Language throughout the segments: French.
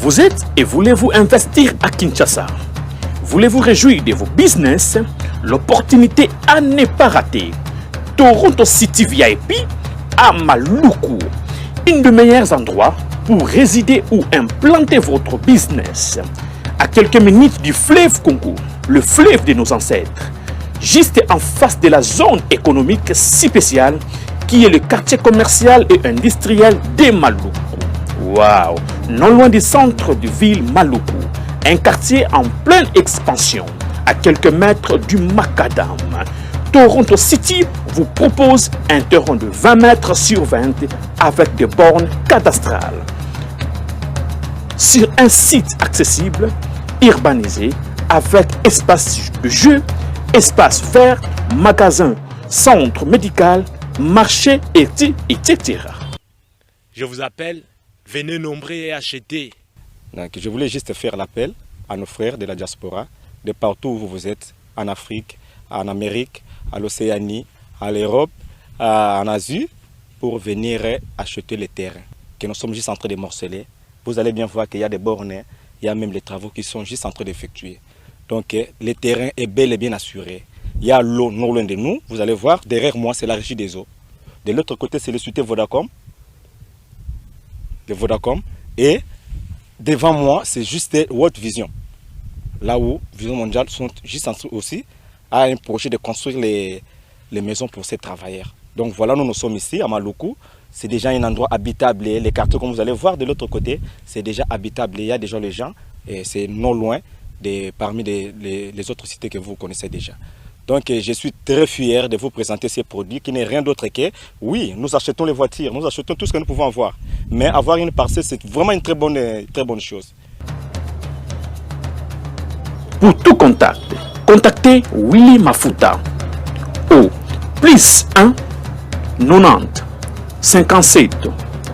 Vous êtes et voulez-vous investir à Kinshasa? Voulez-vous réjouir de vos business? L'opportunité à ne pas rater. Toronto City VIP à Maluku, un des meilleurs endroits pour résider ou implanter votre business. À quelques minutes du fleuve Congo, le fleuve de nos ancêtres, juste en face de la zone économique si spéciale qui est le quartier commercial et industriel de Maluku. Waouh! Non loin du centre de ville Maluku, un quartier en pleine expansion, à quelques mètres du Macadam. Toronto City vous propose un terrain de 20 mètres sur 20 avec des bornes cadastrales. Sur un site accessible, urbanisé, avec espace de jeu, espace vert, magasin, centre médical, marché, etc. Je vous appelle, venez nombrer et acheter. Donc, je voulais juste faire l'appel à nos frères de la diaspora, de partout où vous êtes, en Afrique, en Amérique, à l'Océanie, à l'Europe, en Asie, pour venir acheter les terrains que nous sommes juste en train de morceler. Vous allez bien voir qu'il y a des bornes, il y a même les travaux qui sont juste en train d'effectuer. Donc le terrain est bel et bien assuré. Il y a l'eau non loin de nous, vous allez voir, derrière moi c'est la régie des eaux. De l'autre côté c'est le société Vodacom. Et devant moi c'est juste World Vision. Là où Vision Mondiale sont juste en train aussi à un projet de construire les maisons pour ces travailleurs. Donc voilà, nous sommes ici à Maluku. C'est déjà un endroit habitable. Les quartiers, comme vous allez voir de l'autre côté, c'est déjà habitable. Il y a déjà les gens et c'est non loin parmi les autres cités que vous connaissez déjà. Donc je suis très fier de vous présenter ces produits qui n'est rien d'autre que, oui, nous achetons les voitures, nous achetons tout ce que nous pouvons avoir. Mais avoir une parcelle, c'est vraiment une très bonne chose. Pour tout contact, contactez Willy Mafuta au +1 90 57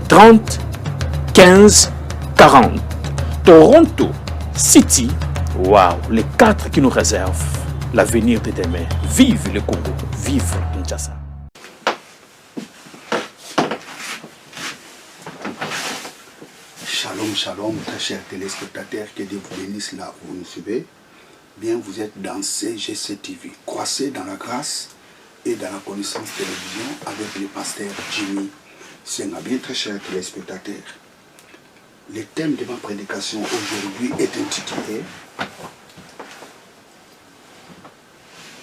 30 15 40. Toronto City, waouh, les 4 qui nous réservent l'avenir de demain. Vive le Congo, vive Kinshasa. Shalom, shalom, très chers téléspectateurs, que Dieu vous bénisse là où vous nous suivez. Bien, vous êtes dans CGC TV. Croissez dans la grâce et dans la connaissance de la vision avec le pasteur Jimmy Senga. Bien, très chers téléspectateurs, le thème de ma prédication aujourd'hui est intitulé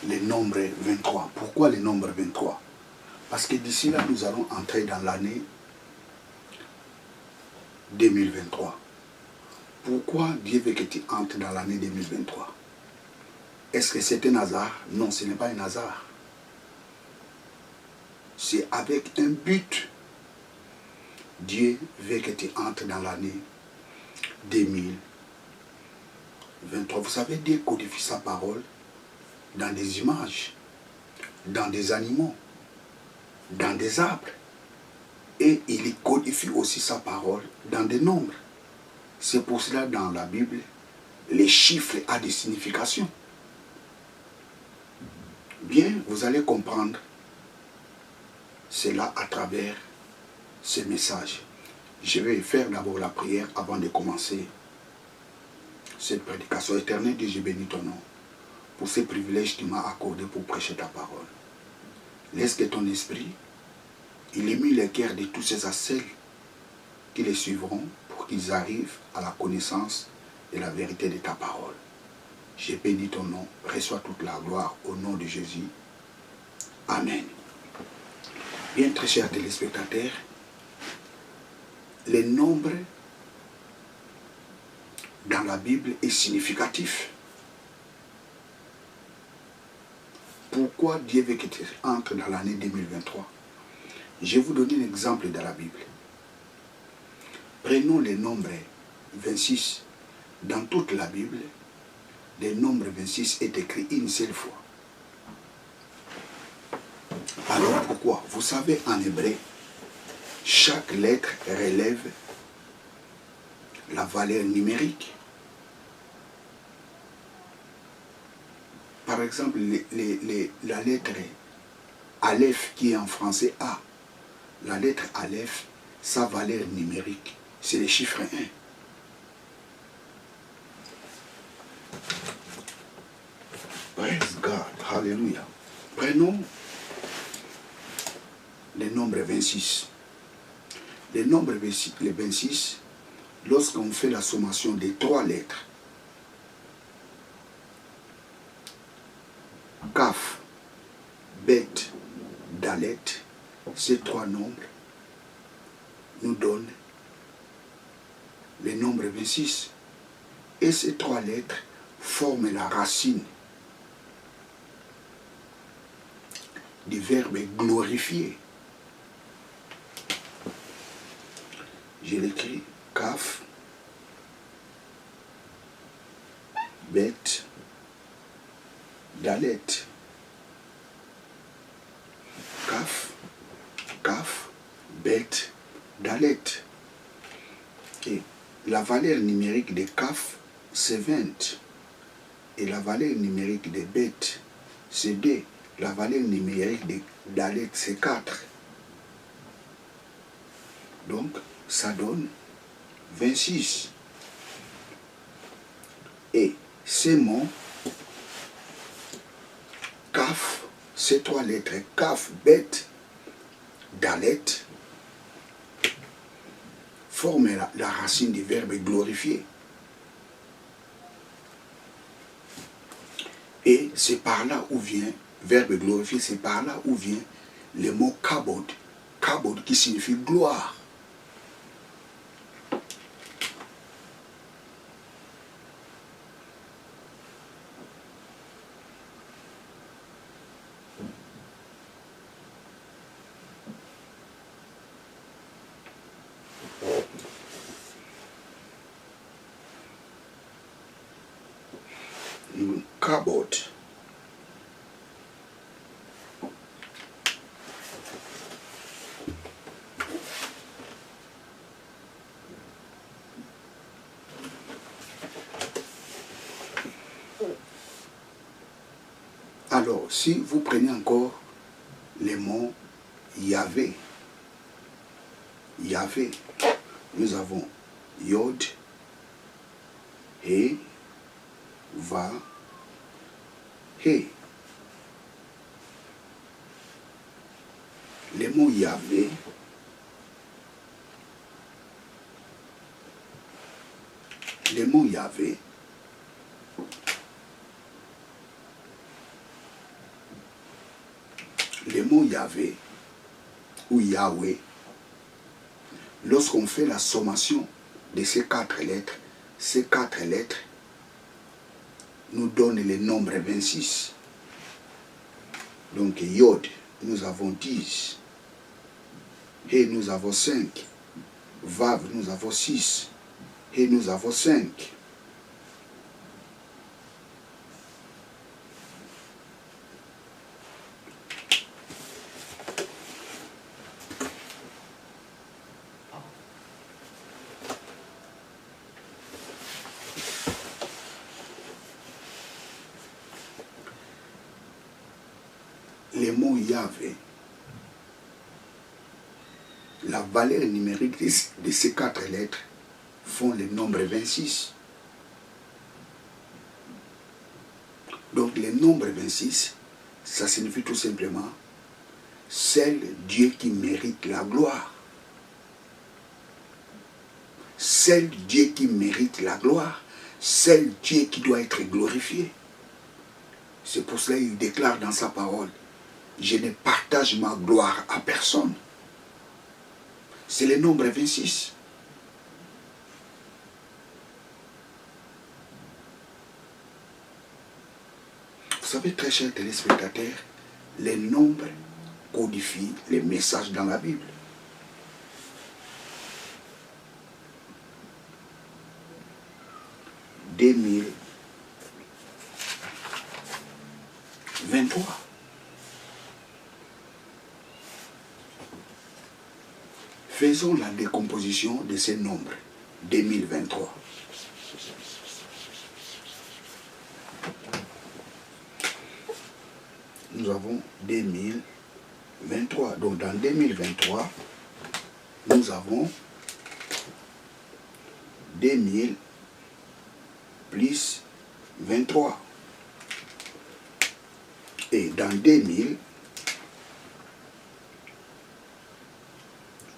le nombre 23. Pourquoi le nombre 23? Parce que d'ici là, nous allons entrer dans l'année 2023. Pourquoi Dieu veut que tu entres dans l'année 2023? Est-ce que c'est un hasard? Non, ce n'est pas un hasard. C'est avec un but. Dieu veut que tu entres dans l'année 2023. Vous savez, Dieu codifie sa parole dans des images, dans des animaux, dans des arbres. Et il codifie aussi sa parole dans des nombres. C'est pour cela, dans la Bible, les chiffres ont des significations. Bien, vous allez comprendre cela à travers ce message. Je vais faire d'abord la prière avant de commencer cette prédication. Éternelle Dieu, je bénis ton nom pour ces privilèges que tu m'as accordés pour prêcher ta parole. Laisse que ton esprit illumine les cœurs de tous ces celles qui les suivront pour qu'ils arrivent à la connaissance de la vérité de ta parole. Je bénis ton nom, reçois toute la gloire au nom de Jésus. Amen. Bien, très chers téléspectateurs, le nombre dans la Bible est significatif. Pourquoi Dieu veut que tu entres dans l'année 2023? Je vais vous donner un exemple de la Bible. Prenons le nombre 26. Dans toute la Bible, le nombre 26 est écrit une seule fois. Alors pourquoi? Vous savez, en hébreu, chaque lettre relève la valeur numérique. Par exemple, la lettre Aleph qui est en français A, la lettre Aleph, sa valeur numérique, c'est le chiffre 1. Praise God. Hallelujah. Prenons le nombre 26. Le nombre 26, lorsqu'on fait la sommation des 3 lettres, Kaf, Bet, Dalet, ces 3 nombres nous donnent le nombre 26. Et ces 3 lettres forment la racine du verbe glorifier. Je l'écris Kaf, Bet, Dalet. Kaf, Kaf, Bet, Dalet. Et la valeur numérique de Kaf, c'est 20. Et la valeur numérique de Bet, c'est 2. La valeur numérique de Dalet, c'est 4. Donc, ça donne 26. Et ces mots, Kaf, ces 3 lettres, Kaf, Bet, Dalet, forment la racine du verbe glorifier. Et c'est par là où vient, verbe glorifier, c'est par là où vient le mot kabod. Kabod qui signifie gloire. Kabod. Alors, si vous prenez encore les mots Yahvé, Yahvé, nous avons Yod, He, Va, He. Les mots Yahvé, les mots Yahvé, les mots Yahvé ou Yahweh, lorsqu'on fait la sommation de ces 4 lettres nous donnent le nombre 26. Donc Yod, nous avons 10. He, nous avons 5. Vav, nous avons 6. He, nous avons 5. Les mots Yahvé, la valeur numérique de ces 4 lettres font le nombre 26. Donc le nombre 26, ça signifie tout simplement seul Dieu qui mérite la gloire. Seul Dieu qui mérite la gloire. Seul Dieu qui doit être glorifié. C'est pour cela qu'il déclare dans sa parole: je ne partage ma gloire à personne. C'est le nombre 26. Vous savez, très chers téléspectateurs, les nombres codifient les messages dans la Bible. « 2023. Faisons la décomposition de ces nombres. 2023. Nous avons 2023. Donc dans 2023, nous avons 2000 plus 23. Et dans 2000,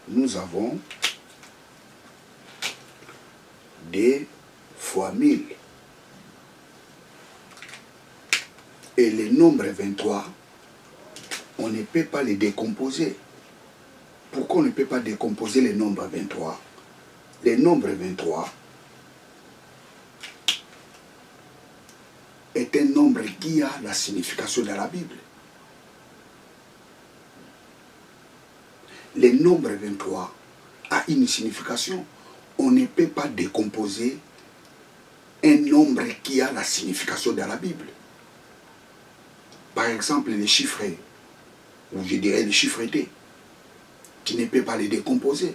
nous avons des fois 1000. Et le nombre 23, on ne peut pas les décomposer. Pourquoi on ne peut pas décomposer le nombre 23? Le nombre 23 est un nombre qui a la signification dans la Bible. Le nombre 23 a une signification. On ne peut pas décomposer un nombre qui a la signification dans la Bible. Par exemple, les chiffres, ou je dirais les chiffres D, tu ne peux pas les décomposer,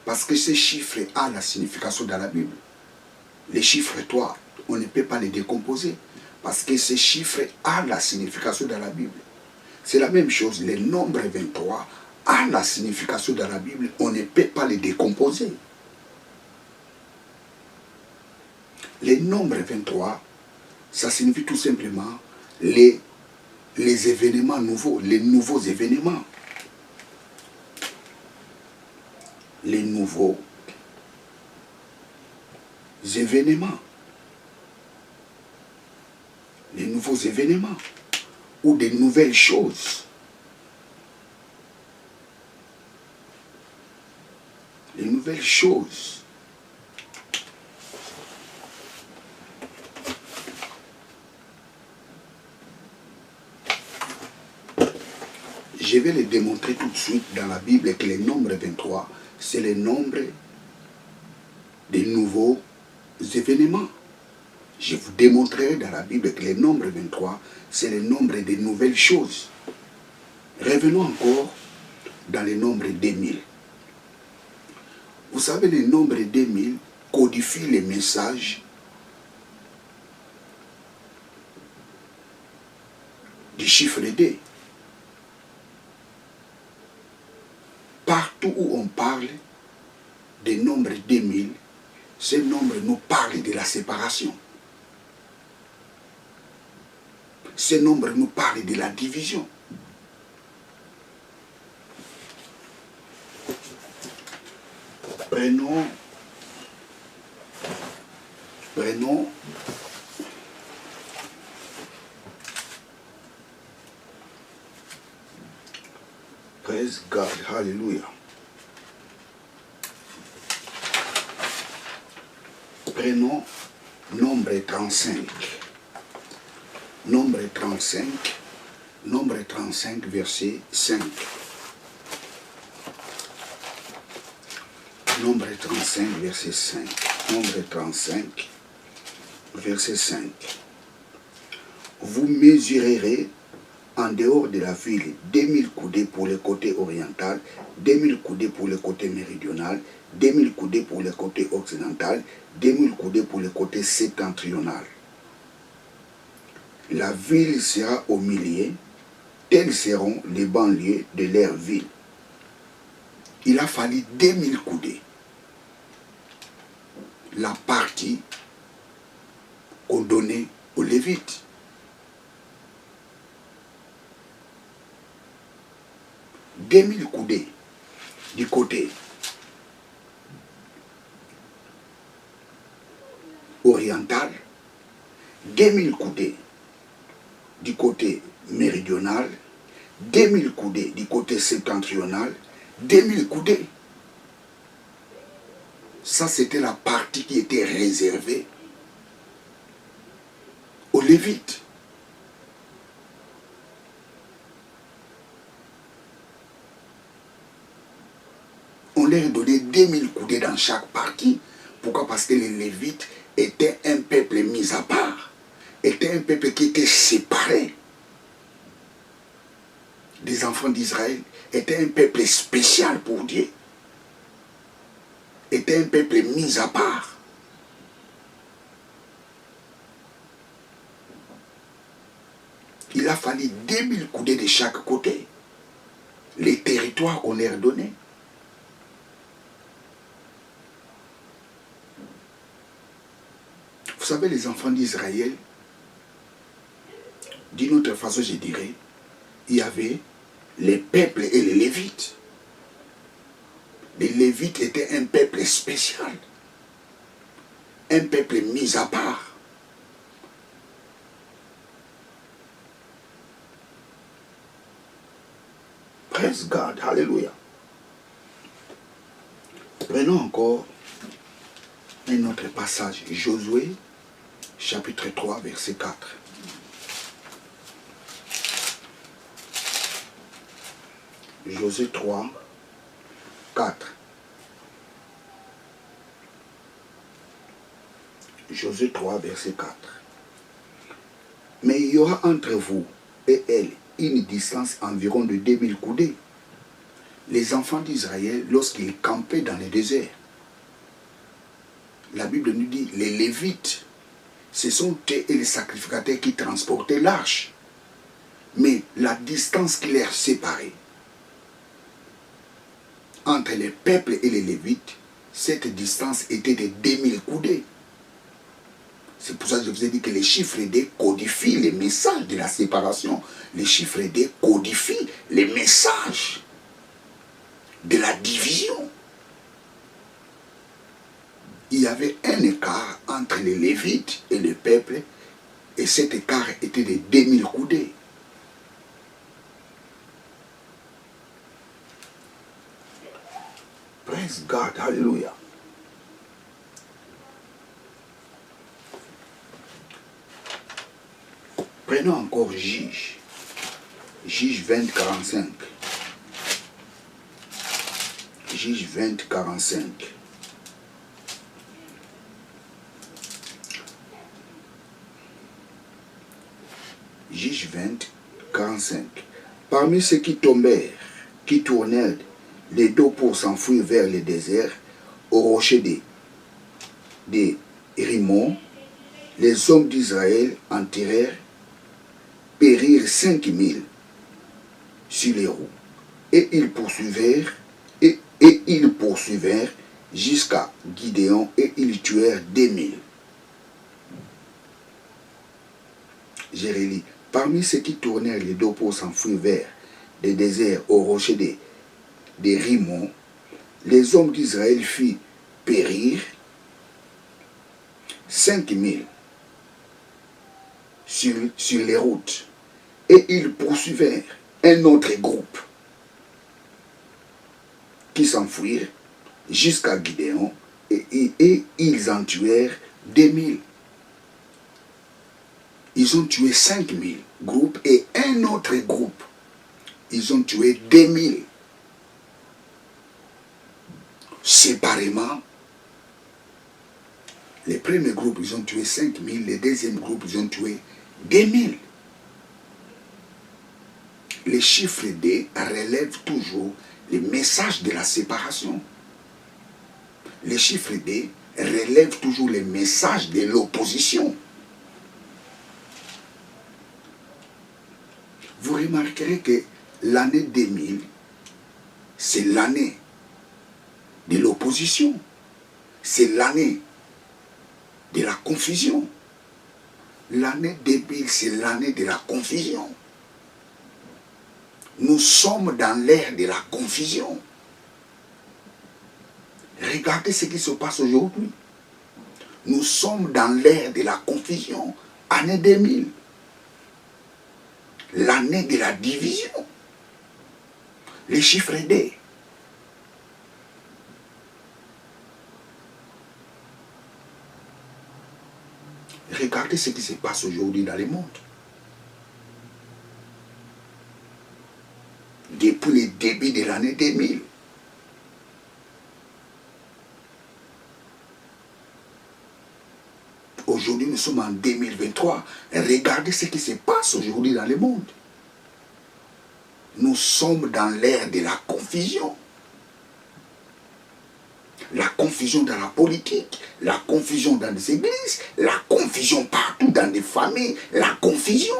parce que ces chiffres ont la signification dans la Bible. Les chiffres 3, on ne peut pas les décomposer, parce que ces chiffres ont la signification dans la Bible. C'est la même chose, le nombre 23 a la signification dans la Bible, on ne peut pas les décomposer. Le nombre 23, ça signifie tout simplement les événements nouveaux, les nouveaux événements. Les nouveaux événements. Les nouveaux événements. Ou des nouvelles choses. Les nouvelles choses. Je vais le démontrer tout de suite dans la Bible que le nombre 23, c'est le nombre des nouveaux événements. Je vous démontrerai dans la Bible que le nombre 23, c'est le nombre des nouvelles choses. Revenons encore dans le nombre 2000. Vous savez, le nombre 2000 codifie les messages du chiffre D. Partout où on parle des nombres 2000, ce nombre nous parle de la séparation. Ce nombre nous parle de la division. Prenons praise God, hallelujah. Prenons nombre 35. Nombre 35. Nombre 35, verset 5. Nombre 35, verset 5. Nombre 35, verset 5. Vous mesurerez en dehors de la ville 2000 coudées pour le côté oriental, 2000 coudées pour le côté méridional, 2000 coudées pour le côté occidental, 2000 coudées pour le côté septentrional. La ville sera au milieu, tels seront les banlieues de leur ville. Il a fallu 2000 coudées. La partie qu'on donnait aux Lévites. Des 2000 coudées du côté oriental, 2000 coudées du côté méridional, 2000 coudées du côté septentrional, 2000 coudées. Ça, c'était la partie qui était réservée aux Lévites. On leur donnait 2000 coudées dans chaque partie. Pourquoi? Parce que les Lévites étaient un peuple mis à part. Étaient un peuple qui était séparé des enfants d'Israël. Était un peuple spécial pour Dieu. Était un peuple mis à part. Il a fallu 2000 coudées de chaque côté. Les territoires qu'on leur donnait. Vous savez, les enfants d'Israël D'une autre façon, je dirais, il y avait les peuples et les Lévites. Les Lévites étaient un peuple spécial, un peuple mis à part. Praise God, hallelujah. Prenons encore un autre passage, Josué, chapitre 3, verset 4. Josué 3, 4. Josué 3, verset 4. Mais il y aura entre vous et elle une distance environ de 2000 coudées. Les enfants d'Israël, lorsqu'ils campaient dans le désert, la Bible nous dit, les Lévites, ce sont eux et les sacrificateurs qui transportaient l'arche. Mais la distance qui les séparait entre les peuples et les Lévites, cette distance était de 2000 coudées. C'est pour ça que je vous ai dit que les chiffres D codifient les messages de la séparation. Les chiffres D codifient les messages de la division. Il y avait un écart entre les Lévites et le peuple, et cet écart était de 2000 coudées. Praise God, hallelujah. Prenons encore Juge. Juge 20, 45. Juge 20, 45. Juge 20, 45. Parmi ceux qui tombèrent, qui tournèrent les dos pour s'enfuir vers le désert, au rocher des Rimon, les hommes d'Israël enterrèrent, périrent 5000 sur les roues. Et ils poursuivirent, et ils poursuivirent jusqu'à Gideon, et ils tuèrent 2000. Je relis. Parmi ceux qui tournèrent les dos pour s'enfuir vers des déserts au rocher des Rimon, les hommes d'Israël firent périr 5000 sur les routes. Et ils poursuivirent un autre groupe qui s'enfuirent jusqu'à Gideon, et ils en tuèrent 2000. Ils ont tué 5000 groupes et un autre groupe, ils ont tué 2000. Séparément, les premiers groupes, ils ont tué 5000, les deuxièmes groupes, ils ont tué 2000. Les chiffres D relèvent toujours les messages de la séparation. Les chiffres D relèvent toujours les messages de l'opposition. Vous remarquerez que l'année 2000, c'est l'année de l'opposition. C'est l'année de la confusion. L'année 2000, c'est l'année de la confusion. Nous sommes dans l'ère de la confusion. Regardez ce qui se passe aujourd'hui. Nous sommes dans l'ère de la confusion. Année 2000. L'année de la division. Les chiffres D. Regardez ce qui se passe aujourd'hui dans le monde. Depuis le début de l'année 2000. Aujourd'hui, nous sommes en 2023. Regardez ce qui se passe aujourd'hui dans le monde. Nous sommes dans l'ère de la confusion. La confusion dans la politique, la confusion dans les églises, la confusion partout dans les familles, la confusion.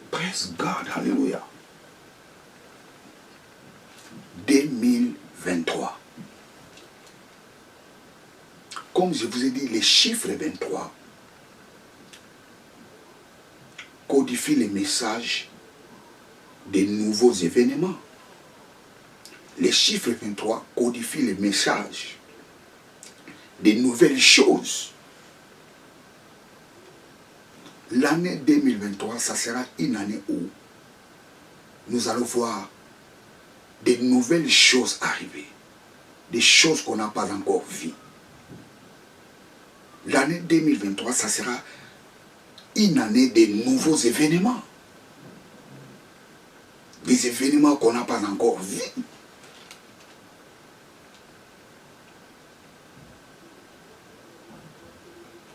Praise God, hallelujah. 2023. comme je vous ai dit, les chiffres 23 codifient les messages des nouveaux événements. Les chiffres 23 codifient les messages des nouvelles choses. L'année 2023, ça sera une année où nous allons voir des nouvelles choses arriver, des choses qu'on n'a pas encore vues. L'année 2023, ça sera une année de nouveaux événements. Des événements qu'on n'a pas encore vus.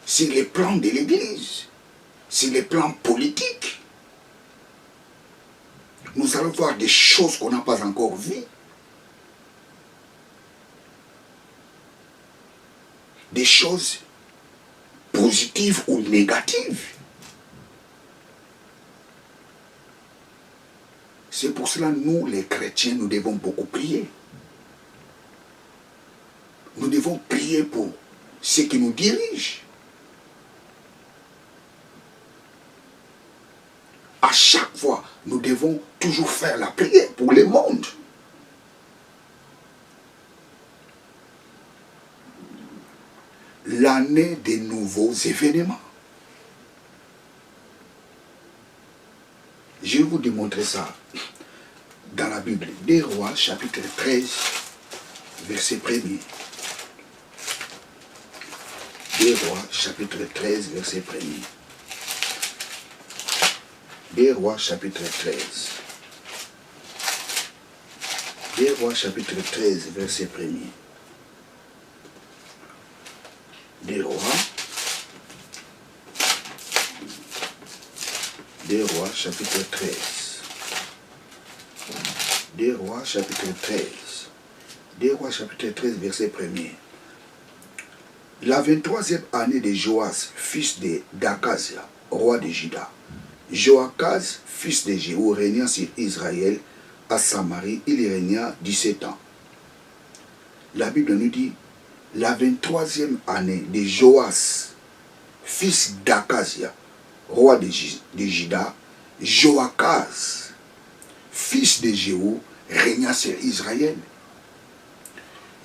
Sur les plans de l'Église, sur les plans politiques, nous allons voir des choses qu'on n'a pas encore vues. Des choses positives ou négatives. C'est pour cela, nous, les chrétiens, nous devons beaucoup prier. Nous devons prier pour ceux qui nous dirigent. À chaque fois, nous devons toujours faire la prière pour le monde. L'année des nouveaux événements. Je vais vous démontrer ça dans la Bible. Des Rois, chapitre 13, verset 1er. Des Rois, chapitre 13, verset 1er. Des Rois, chapitre 13. Des Rois, chapitre 13, verset 1er. Des Rois. Des Rois, chapitre 13. Des Rois, chapitre 13. Des Rois, chapitre 13, verset 1er. La 23e année de Joas, fils d'Akazia, roi de Juda. Joachaz, fils de Jéhu, régna sur Israël à Samarie. Il régna 17 ans. La Bible nous dit, la 23e année de Joas, fils d'Akazia, roi de Juda, Joachaz, fils de Jéhu, régna sur Israël.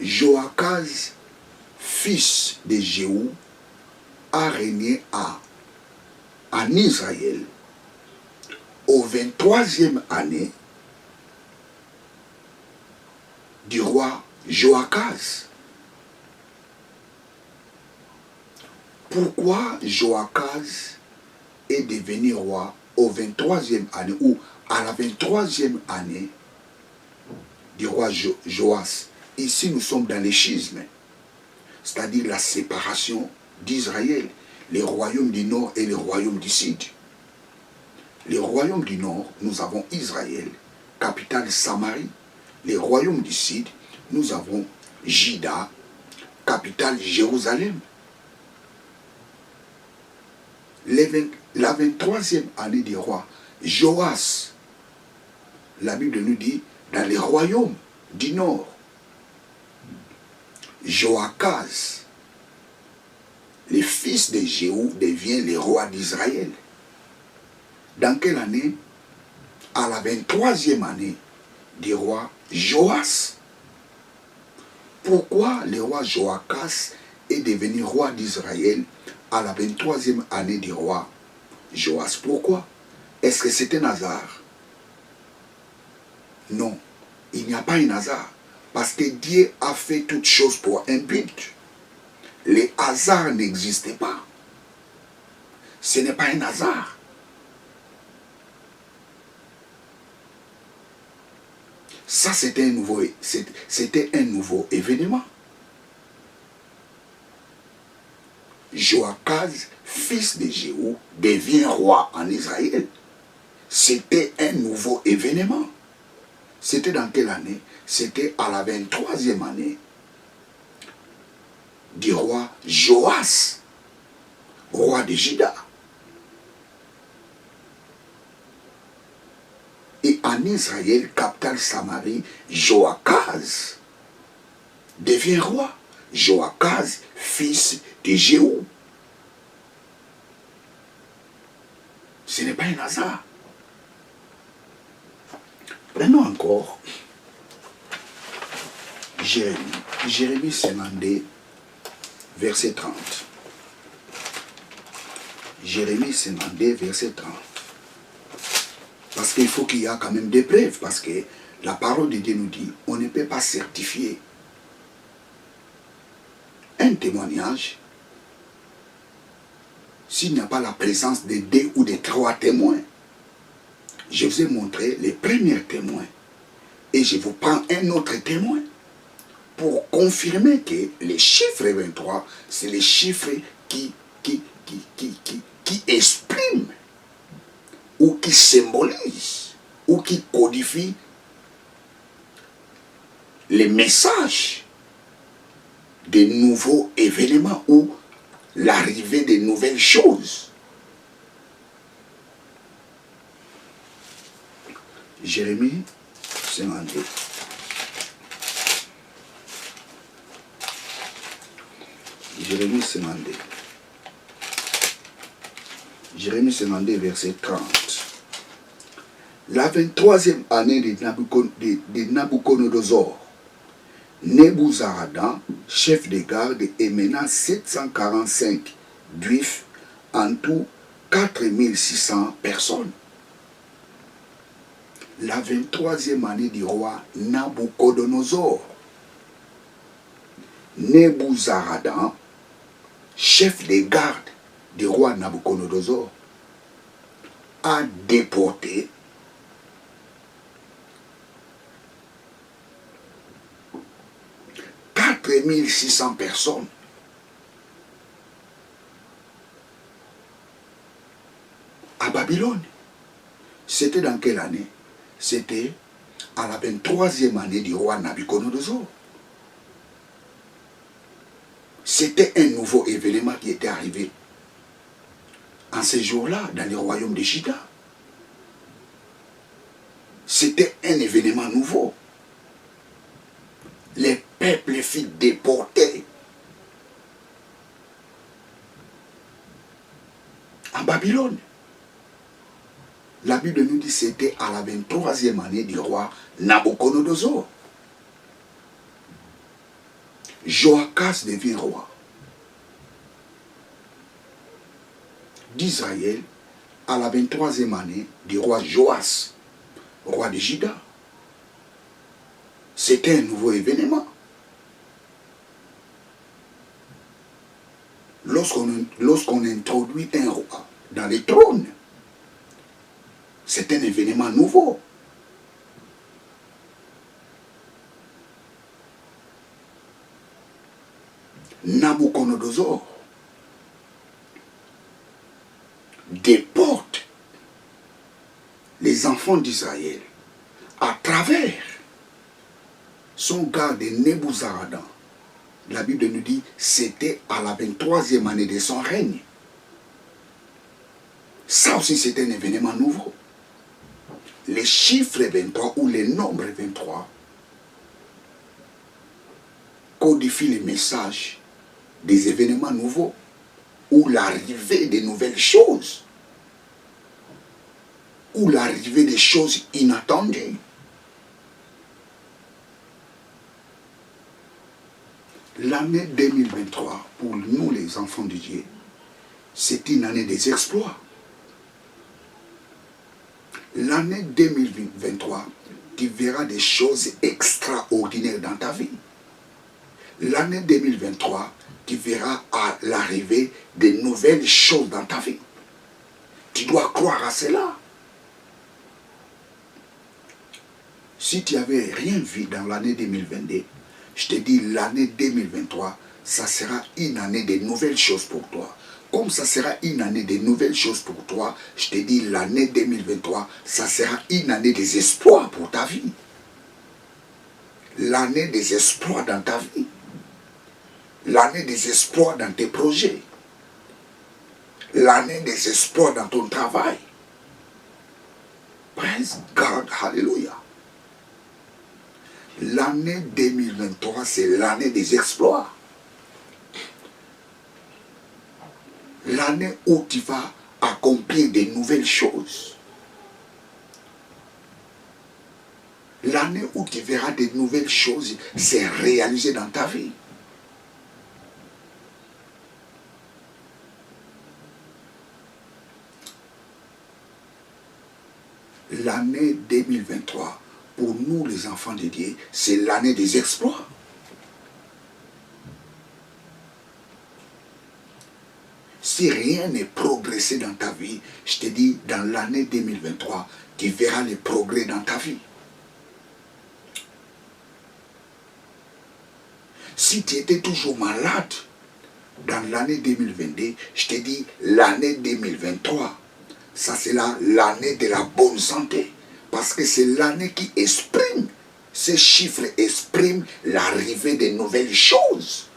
Joachaz, fils de Jéhu, a régné en Israël au 23e année du roi Joachaz. Pourquoi Joachaz est devenu roi au 23e année ou à la 23e année du roi Joas? Ici, nous sommes dans le schisme, c'est-à-dire la séparation d'Israël, les royaumes du nord et les royaumes du sud. Les royaumes du nord, nous avons Israël, capitale Samarie. Les royaumes du sud, nous avons Juda, capitale Jérusalem. La 23e année du roi Joas, la Bible nous dit, dans les royaumes du nord, Joachaz, le fils de Jéhu, devient le roi d'Israël. Dans quelle année? À la 23e année du roi Joas. Pourquoi le roi Joachaz est devenu roi d'Israël à la 23e année du roi Joas? Pourquoi? Est-ce que c'est un hasard? Non, il n'y a pas un hasard. Parce que Dieu a fait toutes choses pour un but. Les hasards n'existaient pas. Ce n'est pas un hasard. Ça, c'était un nouveau événement. Joachaz, fils de Jéhu, devient roi en Israël. C'était un nouveau événement. C'était dans quelle année? C'était à la 23e année du roi Joas, roi de Juda. Et en Israël, capitale Samarie, Joachaz devient roi. Joachaz, fils de Jéhou. Ce n'est pas un hasard. Prenons encore Jérémie. Jérémie 52, verset 30. Jérémie 52, verset 30. Parce qu'il faut qu'il y ait quand même des preuves. Parce que la parole de Dieu nous dit, on ne peut pas certifier un témoignage s'il n'y a pas la présence de 2 ou de 3 témoins. Je vous ai montré les premiers témoins. Et je vous prends un autre témoin pour confirmer que les chiffres 23, c'est les chiffres qui expriment ou qui symbolisent ou qui codifient les messages de nouveaux événements ou l'arrivée de nouvelles choses. Jérémie 52. Jérémie 52. Jérémie 52, verset 30. La 23e année de Nabucodonosor, Nebuzaradan, chef de garde, et mena 745 juifs, en tout 4600 personnes. La 23e année du roi Nabucodonosor, Nebuzaradan, chef de garde du roi Nabucodonosor, a déporté 4600 personnes à Babylone. C'était dans quelle année? C'était à la 23e année du roi Nabucodonosor. C'était un nouveau événement qui était arrivé en ces jours-là dans le royaume de Juda. C'était un événement nouveau. Les peuples furent déportés en Babylone. La Bible nous dit que c'était à la 23e année du roi Nabucodonosor. Joachaz devient roi d'Israël à la 23e année du roi Joas, roi de Juda. C'était un nouveau événement. Lorsqu'on introduit un roi dans le trône, c'est un événement nouveau. Nabucodonosor déporte les enfants d'Israël à travers son garde Nebuzaradan. La Bible nous dit c'était à la 23e année de son règne. Ça aussi c'est un événement nouveau. Les chiffres 23 ou les nombres 23 codifient les messages des événements nouveaux ou l'arrivée de nouvelles choses ou l'arrivée des choses inattendues. L'année 2023, pour nous les enfants de Dieu, c'est une année des exploits. L'année 2023, tu verras des choses extraordinaires dans ta vie. L'année 2023, tu verras à l'arrivée de nouvelles choses dans ta vie. Tu dois croire à cela. Si tu n'avais rien vu dans l'année 2022, je te dis l'année 2023, ça sera une année de nouvelles choses pour toi. Comme ça sera une année de nouvelles choses pour toi, je te dis l'année 2023, ça sera une année des espoirs pour ta vie. L'année des espoirs dans ta vie. L'année des espoirs dans tes projets. L'année des espoirs dans ton travail. Praise God, hallelujah. L'année 2023, c'est l'année des exploits. L'année où tu vas accomplir de nouvelles choses. L'année où tu verras de nouvelles choses se réaliser dans ta vie. L'année 2023, pour nous les enfants de Dieu, c'est l'année des exploits. Si rien n'est progressé dans ta vie, je te dis, dans l'année 2023, tu verras les progrès dans ta vie. Si tu étais toujours malade, dans l'année 2022, je te dis, l'année 2023, ça c'est l'année de la bonne santé. Parce que c'est l'année qui exprime, ces chiffres expriment l'arrivée de nouvelles choses.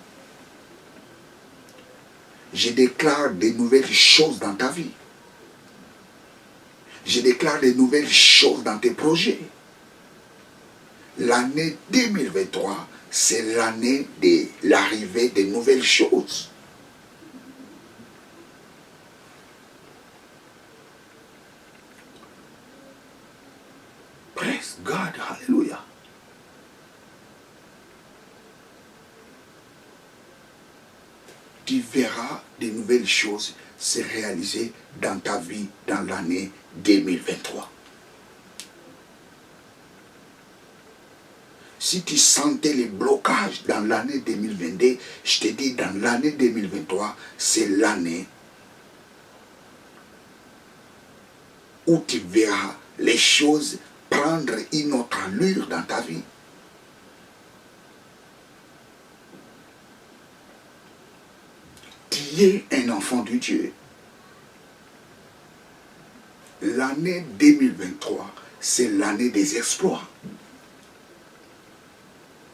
Je déclare de nouvelles choses dans ta vie. Je déclare de nouvelles choses dans tes projets. L'année 2023, c'est l'année de l'arrivée de nouvelles choses. Praise God, hallelujah. Tu verras de nouvelles choses se réaliser dans ta vie dans l'année 2023. Si tu sentais les blocages dans l'année 2022, je te dis dans l'année 2023, c'est l'année où tu verras les choses prendre une autre allure dans ta vie. Tu es un enfant de Dieu. L'année 2023, c'est l'année des exploits.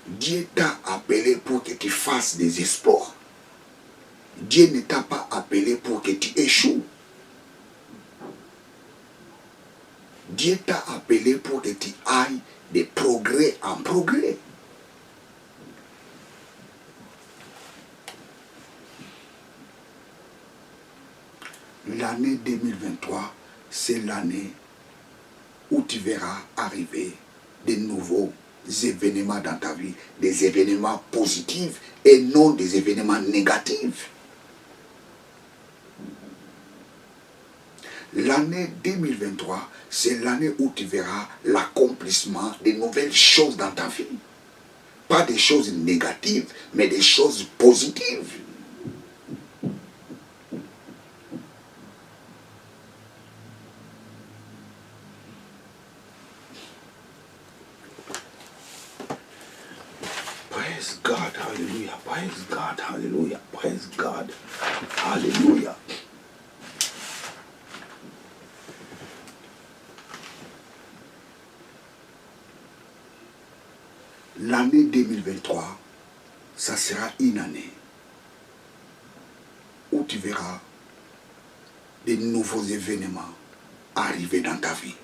Dieu t'a appelé pour que tu fasses des exploits. Dieu ne t'a pas appelé pour que tu échoues. Dieu t'a appelé pour que tu ailles de progrès en progrès. L'année 2023, c'est l'année où tu verras arriver de nouveaux événements dans ta vie, des événements positifs et non des événements négatifs. L'année 2023, c'est l'année où tu verras l'accomplissement de nouvelles choses dans ta vie. Pas des choses négatives, mais des choses positives. Praise God, hallelujah. Praise God, hallelujah. Praise God, hallelujah. L'année 2023, ça sera une année où tu verras de nouveaux événements arriver dans ta vie.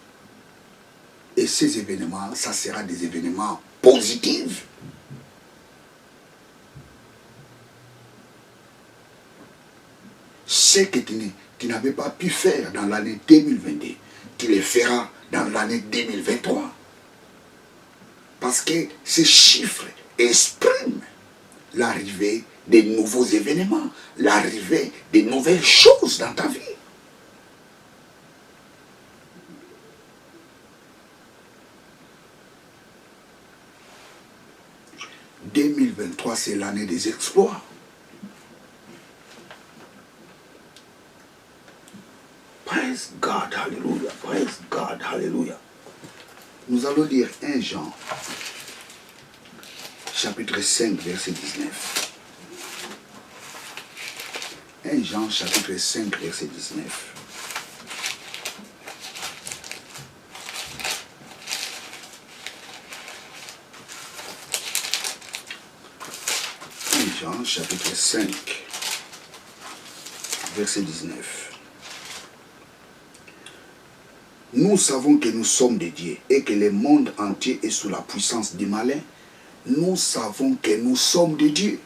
Et ces événements, ça sera des événements positifs. Ce que tu n'avais pas pu faire dans l'année 2022, tu les feras dans l'année 2023. Parce que ces chiffres expriment l'arrivée de nouveaux événements, l'arrivée de nouvelles choses dans ta vie. « 2023, c'est l'année des exploits. Praise God, hallelujah. Praise God, hallelujah. Nous allons lire 1 Jean, chapitre 5, verset 19. 1 Jean, chapitre 5, verset 19. Jean, chapitre 5, verset 19. Nous savons que nous sommes de Dieu et que le monde entier est sous la puissance du malin. Nous savons que nous sommes de Dieu.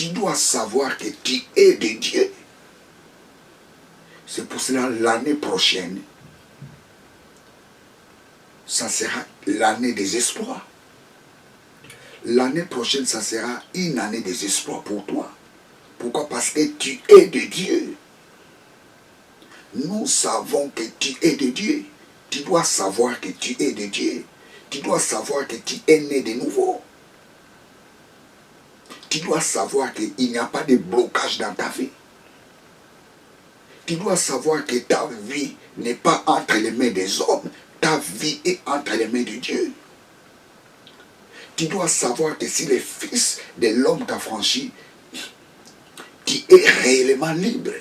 Tu dois savoir que tu es de Dieu. C'est pour cela l'année prochaine, ça sera l'année des exploits. L'année prochaine, ça sera une année des exploits pour toi. Pourquoi? Parce que tu es de Dieu. Nous savons que tu es de Dieu. Tu dois savoir que tu es de Dieu. Tu dois savoir que tu es né de nouveau. Tu dois savoir qu'il n'y a pas de blocage dans ta vie. Tu dois savoir que ta vie n'est pas entre les mains des hommes. Ta vie est entre les mains de Dieu. Tu dois savoir que si le Fils de l'homme t'a franchi, tu es réellement libre.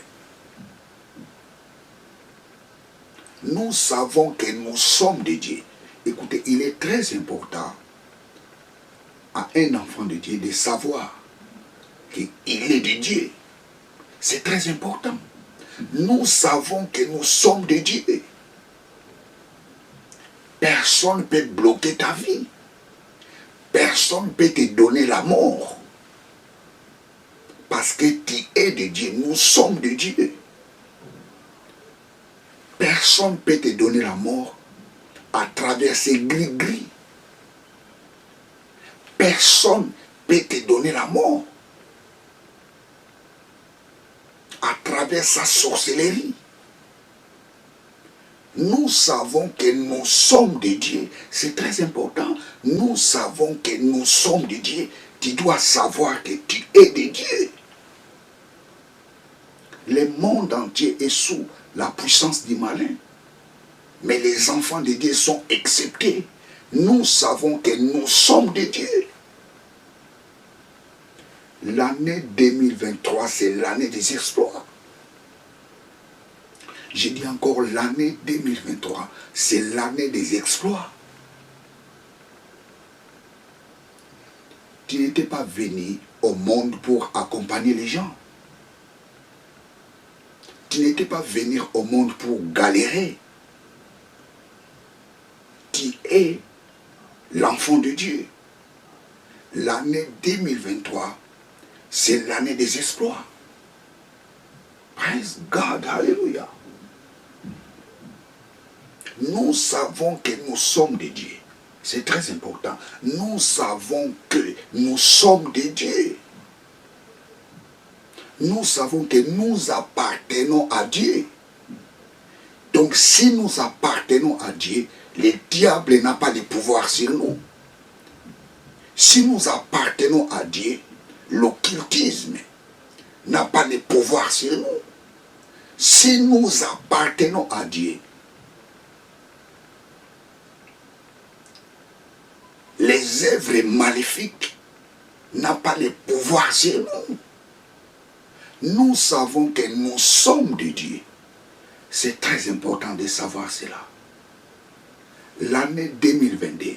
Nous savons que nous sommes de Dieu. Écoutez, il est très important à un enfant de Dieu de savoir qu'il est de Dieu. C'est très important. Nous savons que nous sommes de Dieu. Personne ne peut bloquer ta vie. Personne ne peut te donner la mort. Parce que tu es de Dieu. Nous sommes de Dieu. Personne ne peut te donner la mort à travers ces gris-gris. Personne ne peut te donner la mort à travers sa sorcellerie. Nous savons que nous sommes de Dieu. C'est très important. Nous savons que nous sommes de Dieu. Tu dois savoir que tu es de Dieu. Le monde entier est sous la puissance du malin. Mais les enfants de Dieu sont exceptés. Nous savons que nous sommes de Dieu. L'année 2023, c'est l'année des exploits. J'ai dit encore l'année 2023, c'est l'année des exploits. Tu n'étais pas venu au monde pour accompagner les gens. Tu n'étais pas venu au monde pour galérer. Tu es l'enfant de Dieu. L'année 2023, c'est l'année des exploits. Praise God, hallelujah. Nous savons que nous sommes de Dieu. C'est très important. Nous savons que nous sommes de Dieu. Nous savons que nous appartenons à Dieu. Donc si nous appartenons à Dieu, le diable n'a pas de pouvoir sur nous. Si nous appartenons à Dieu, l'occultisme n'a pas de pouvoir sur nous. Si nous appartenons à Dieu, les œuvres maléfiques n'ont pas de pouvoir sur nous. Nous savons que nous sommes de Dieu. C'est très important de savoir cela. L'année 2022,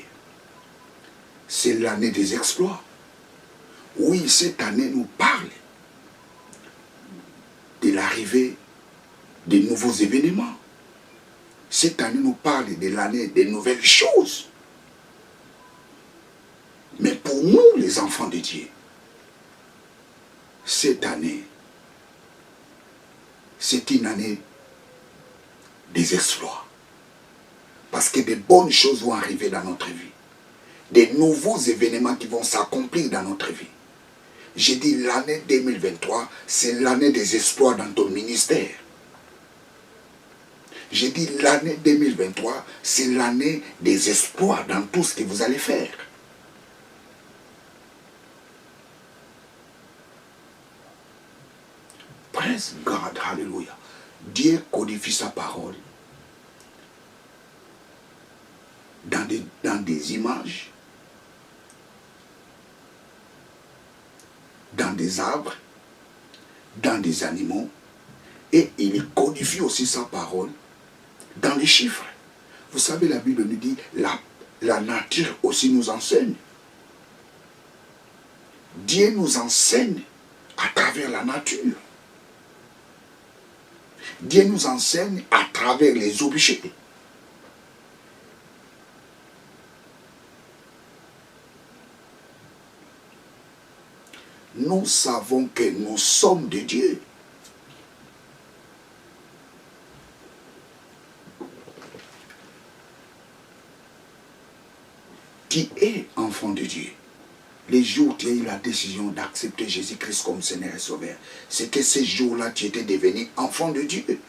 c'est l'année des exploits. Oui, cette année nous parle de l'arrivée de nouveaux événements. Cette année nous parle de l'année des nouvelles choses. Mais pour nous, les enfants de Dieu, cette année, c'est une année des exploits. Parce que de bonnes choses vont arriver dans notre vie. Des nouveaux événements qui vont s'accomplir dans notre vie. J'ai dit l'année 2023, c'est l'année des exploits dans ton ministère. J'ai dit l'année 2023, c'est l'année des exploits dans tout ce que vous allez faire. Praise God, hallelujah. Dieu codifie sa parole dans des images, dans des arbres, dans des animaux, et il codifie aussi sa parole dans les chiffres. Vous savez, la Bible nous dit, la nature aussi nous enseigne. Dieu nous enseigne à travers la nature. Dieu nous enseigne à travers les objets. nous savons que nous sommes de Dieu. Qui est enfant de Dieu. Les jours où tu as eu la décision d'accepter Jésus-Christ comme Seigneur et Sauveur, c'est que ces jours-là, tu étais devenu enfant de Dieu.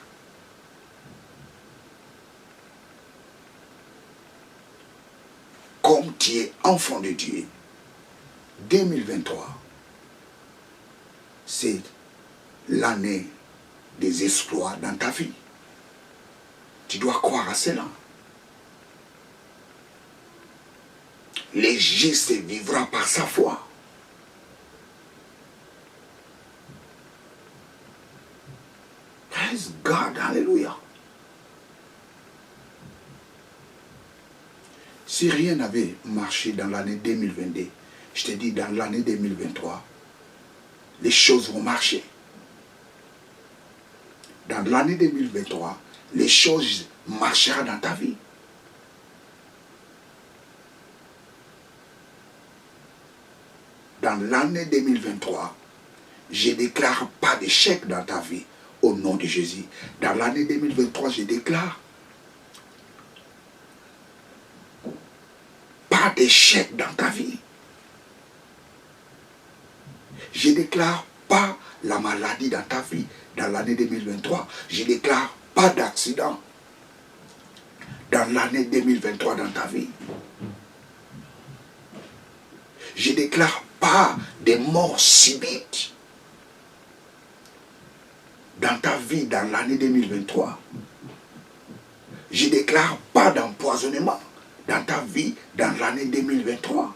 Comme tu es enfant de Dieu, 2023, c'est l'année des exploits dans ta vie. Tu dois croire à cela. Le juste vivra par sa foi. Praise God, alléluia. Si rien n'avait marché dans l'année 2022, je te dis dans l'année 2023, les choses vont marcher. Dans l'année 2023, les choses marcheront dans ta vie. Dans l'année 2023, je ne déclare pas d'échec dans ta vie au nom de Jésus. Dans l'année 2023, je déclare pas d'échec dans ta vie. Je ne déclare pas la maladie dans ta vie. Dans l'année 2023, je ne déclare pas d'accident dans l'année 2023 dans ta vie. Je ne déclare pas de mort subite dans ta vie dans l'année 2023. Je ne déclare pas d'empoisonnement dans ta vie dans l'année 2023.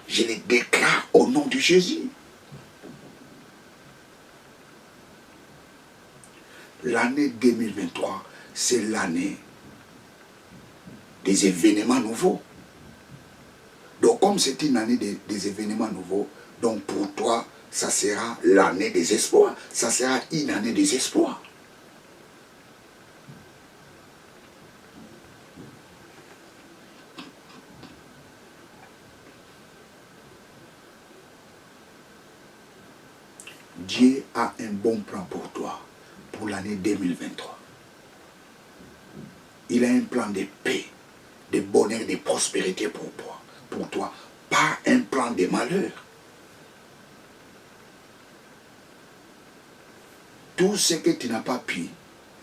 Je les déclare au nom de Jésus. L'année 2023, c'est l'année des événements nouveaux. Donc comme c'est une année des événements nouveaux, donc pour toi, ça sera l'année des exploits. Ça sera une année des exploits. Dieu a un bon plan pour toi, pour l'année 2023. Il a un plan de paix, de bonheur, de prospérité pour toi. Pas un plan de malheur. Tout ce que tu n'as pas pu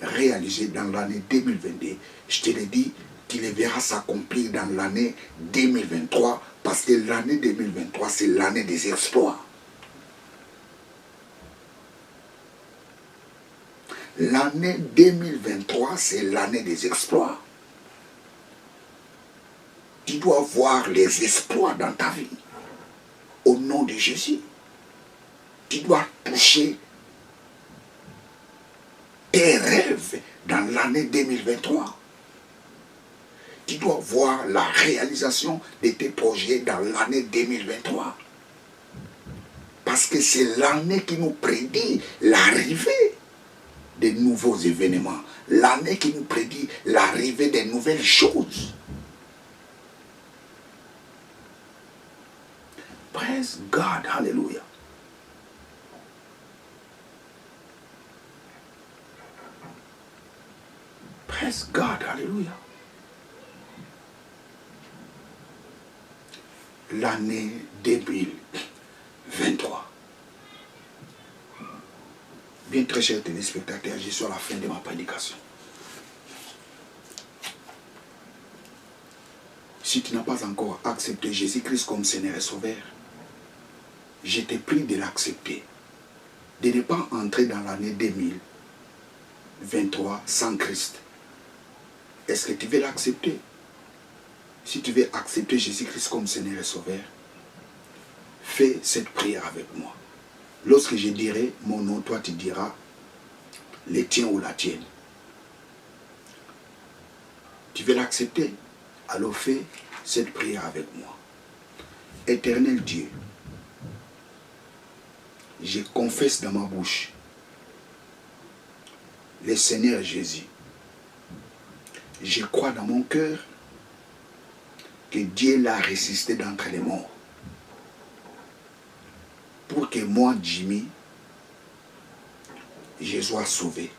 réaliser dans l'année 2022, je te l'ai dit, tu le verras s'accomplir dans l'année 2023, parce que l'année 2023, c'est l'année des exploits. L'année 2023, c'est l'année des exploits. Tu dois voir les exploits dans ta vie. Au nom de Jésus. Tu dois toucher tes rêves dans l'année 2023. Tu dois voir la réalisation de tes projets dans l'année 2023. Parce que c'est l'année qui nous prédit l'arrivée de nouveaux événements. L'année qui nous prédit l'arrivée de nouvelles choses. Praise God, hallelujah. Praise God, hallelujah. L'année 2023. Bien, très chers téléspectateurs, je suis à la fin de ma prédication. Si tu n'as pas encore accepté Jésus-Christ comme Seigneur et Sauveur, je te prie de l'accepter. De ne pas entrer dans l'année 2023 sans Christ. Est-ce que tu veux l'accepter? Si tu veux accepter Jésus-Christ comme Seigneur et Sauveur, fais cette prière avec moi. Lorsque je dirai mon nom, toi tu diras le tien ou la tienne. Tu veux l'accepter? Alors fais cette prière avec moi. Éternel Dieu, je confesse dans ma bouche le Seigneur Jésus, je crois dans mon cœur que Dieu l'a ressuscité d'entre les morts. Pour que moi, Jimmy, je sois sauvé.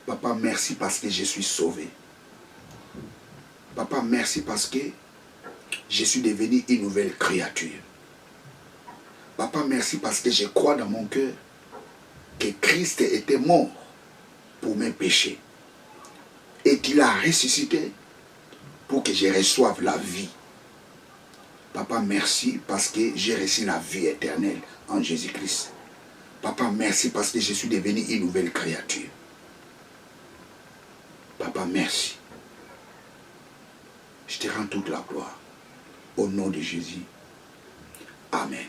Papa, merci parce que je suis sauvé. Papa, merci parce que je suis devenu une nouvelle créature. Papa, merci parce que je crois dans mon cœur que Christ était mort pour mes péchés et qu'il a ressuscité pour que je reçoive la vie. Papa, merci parce que j'ai reçu la vie éternelle en Jésus-Christ. Papa, merci parce que je suis devenu une nouvelle créature. Papa, merci. Je te rends toute la gloire. Au nom de Jésus. Amen.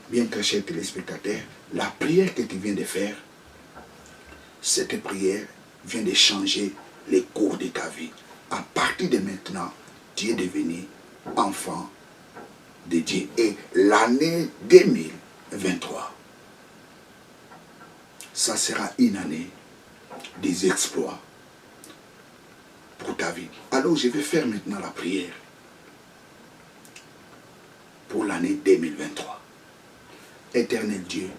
Bien, très chers téléspectateurs, la prière que tu viens de faire, cette prière vient de changer les cours de ta vie. À partir de maintenant, tu es devenu enfant de Dieu. Et l'année 2023, ça sera une année des exploits pour ta vie. Alors je vais faire maintenant la prière pour l'année 2023. Éternel Dieu,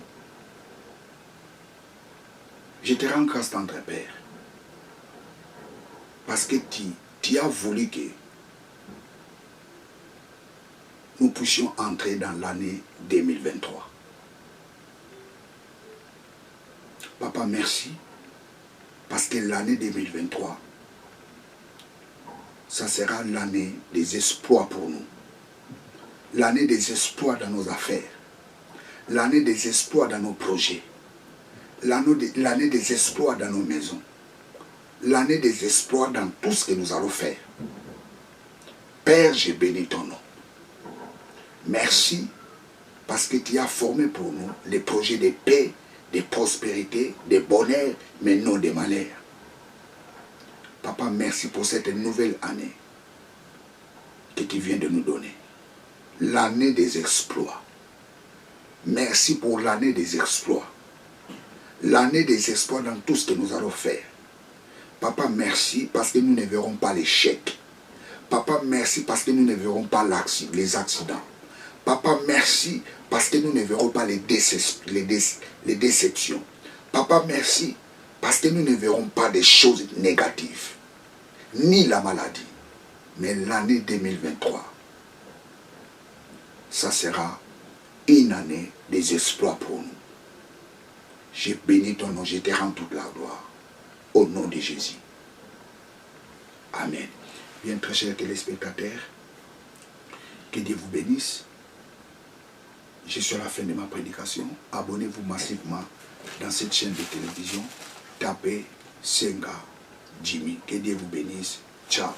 je te rends grâce, tendre Père, parce que tu as voulu que nous puissions entrer dans l'année 2023. Papa, merci, parce que l'année 2023, ça sera l'année des espoirs pour nous. L'année des espoirs dans nos affaires. L'année des espoirs dans nos projets. L'année des espoirs dans nos maisons. L'année des espoirs dans tout ce que nous allons faire. Père, je bénis ton nom. Merci parce que tu as formé pour nous les projets de paix, de prospérité, de bonheur, mais non de malheur. Papa, merci pour cette nouvelle année que tu viens de nous donner. L'année des exploits. Merci pour l'année des exploits. L'année des exploits dans tout ce que nous allons faire. Papa, merci parce que nous ne verrons pas l'échec. Papa, merci parce que nous ne verrons pas les accidents. Papa, merci parce que nous ne verrons pas les déceptions. Papa, merci parce que nous ne verrons pas des choses négatives. Ni la maladie. Mais l'année 2023, ça sera une année des exploits pour nous. Je bénis ton nom, je te rends toute la gloire. Au nom de Jésus. Amen. Bien, très chers téléspectateurs, que Dieu vous bénisse. Je suis à la fin de ma prédication. Abonnez-vous massivement dans cette chaîne de télévision. Tapez Senga Jimmy. Que Dieu vous bénisse. Ciao.